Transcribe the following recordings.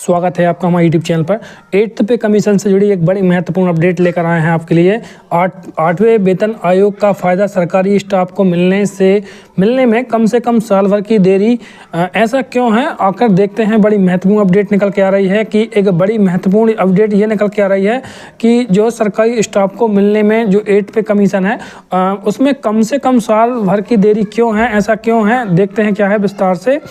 स्वागत है आपका हमारे यूट्यूब चैनल पर। 8th पे कमीशन से जुड़ी एक बड़ी महत्वपूर्ण अपडेट लेकर आए हैं आपके लिए। 8वें वेतन आयोग का फ़ायदा सरकारी स्टाफ को मिलने में कम से कम साल भर की देरी। ऐसा क्यों है, आकर देखते हैं। बड़ी महत्वपूर्ण अपडेट निकल के आ रही है कि एक बड़ी महत्वपूर्ण अपडेट ये निकल के आ रही है कि जो सरकारी स्टाफ को मिलने में जो 8 पे कमीशन है उसमें कम से कम साल भर की देरी क्यों है, ऐसा क्यों है, देखते हैं क्या है विस्तार से।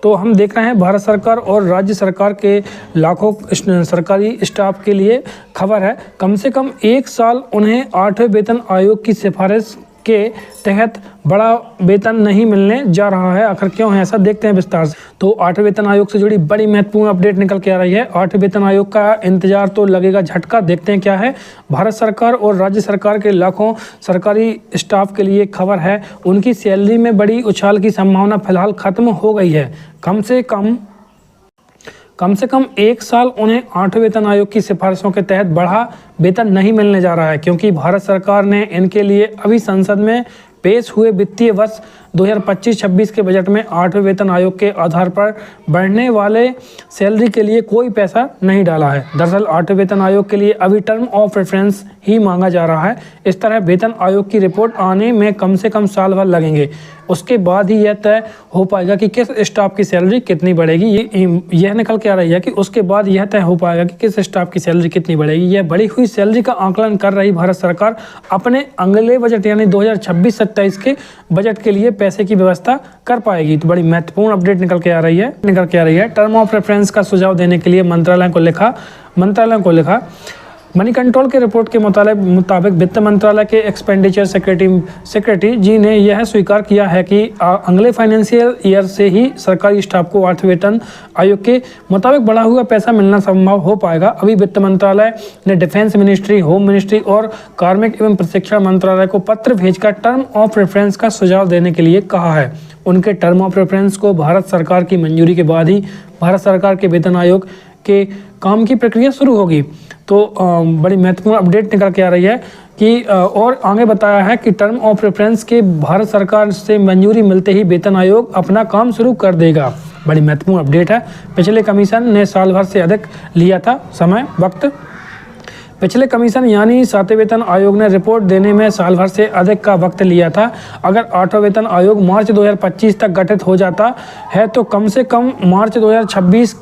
तो हम देख रहे हैं भारत सरकार और राज्य सरकार के लाखों सरकारी स्टाफ के लिए खबर है। कम से कम 1 साल उन्हें 8वें वेतन आयोग की सिफारिश के तहत बड़ा वेतन नहीं मिलने जा रहा है। आखिर क्यों है ऐसा, देखते हैं विस्तार से। तो 8वें वेतन आयोग से जुड़ी बड़ी महत्वपूर्ण अपडेट निकल के आ रही है। 8वें वेतन आयोग का इंतजार तो लगेगा झटका, देखते हैं क्या है। भारत सरकार और राज्य सरकार के लाखों सरकारी स्टाफ के लिए खबर है, उनकी सैलरी में बड़ी उछाल की संभावना फिलहाल खत्म हो गई है। कम से कम 1 साल उन्हें 8वें वेतन आयोग की सिफारिशों के तहत बढ़ा वेतन नहीं मिलने जा रहा है, क्योंकि भारत सरकार ने इनके लिए अभी संसद में पेश हुए वित्तीय वर्ष 2025-26 के बजट में 8वें वेतन आयोग के आधार पर बढ़ने वाले सैलरी के लिए कोई पैसा नहीं डाला है। दरअसल 8वें वेतन आयोग के लिए अभी टर्म ऑफ रेफरेंस ही मांगा जा रहा है। इस तरह वेतन आयोग की रिपोर्ट आने में कम से कम साल भर लगेंगे। उसके बाद ही यह तय हो पाएगा कि किस स्टाफ की सैलरी कितनी बढ़ेगी। यह निकल के आ रही है कि उसके बाद यह तय हो पाएगा कि किस स्टाफ की सैलरी कितनी बढ़ेगी। यह बढ़ी हुई सैलरी का आकलन कर रही भारत सरकार अपने अगले बजट यानी 2026-27 के बजट के लिए पैसे की व्यवस्था कर पाएगी। तो बड़ी महत्वपूर्ण अपडेट निकल के आ रही है। टर्म ऑफ रेफरेंस का सुझाव देने के लिए मंत्रालय को लिखा। मनी कंट्रोल के रिपोर्ट के मुताबिक वित्त मंत्रालय के एक्सपेंडिचर सेक्रेटरी जी ने यह स्वीकार किया है कि अगले फाइनेंशियल ईयर से ही सरकारी स्टाफ को 8वें वेतन आयोग के मुताबिक बढ़ा हुआ पैसा मिलना संभव हो पाएगा। अभी वित्त मंत्रालय ने डिफेंस मिनिस्ट्री, होम मिनिस्ट्री और कार्मिक एवं प्रशिक्षण मंत्रालय को पत्र भेजकर टर्म ऑफ रेफरेंस का सुझाव देने के लिए कहा है। उनके टर्म ऑफ रेफरेंस को भारत सरकार की मंजूरी के बाद ही भारत सरकार के वेतन आयोग के काम की प्रक्रिया शुरू होगी। तो बड़ी महत्वपूर्ण अपडेट निकल के आ रही है कि और आगे बताया है कि टर्म ऑफ रेफरेंस के भारत सरकार से मंजूरी मिलते ही वेतन आयोग अपना काम शुरू कर देगा। बड़ी महत्वपूर्ण अपडेट है। पिछले कमीशन ने साल भर से अधिक लिया था वक्त। पिछले कमीशन यानी 7वें वेतन आयोग ने रिपोर्ट देने में साल भर से अधिक का वक्त लिया था। अगर 8वां वेतन आयोग मार्च 2025 तक गठित हो जाता है तो कम से कम मार्च 2026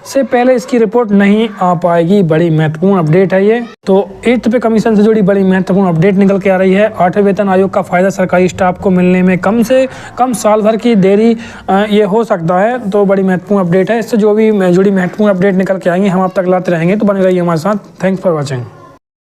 से पहले इसकी रिपोर्ट नहीं आ पाएगी। बड़ी महत्वपूर्ण अपडेट है ये। तो 8th पे कमीशन से जुड़ी बड़ी महत्वपूर्ण अपडेट निकल के आ रही है। 8वें वेतन आयोग का फ़ायदा सरकारी स्टाफ को मिलने में कम से कम साल भर की देरी ये हो सकता है। तो बड़ी महत्वपूर्ण अपडेट है। इससे जो भी जुड़ी महत्वपूर्ण अपडेट निकल के आएंगे हम आप तक लाते रहेंगे। तो बने रहिए हमारे साथ। Thanks for watching.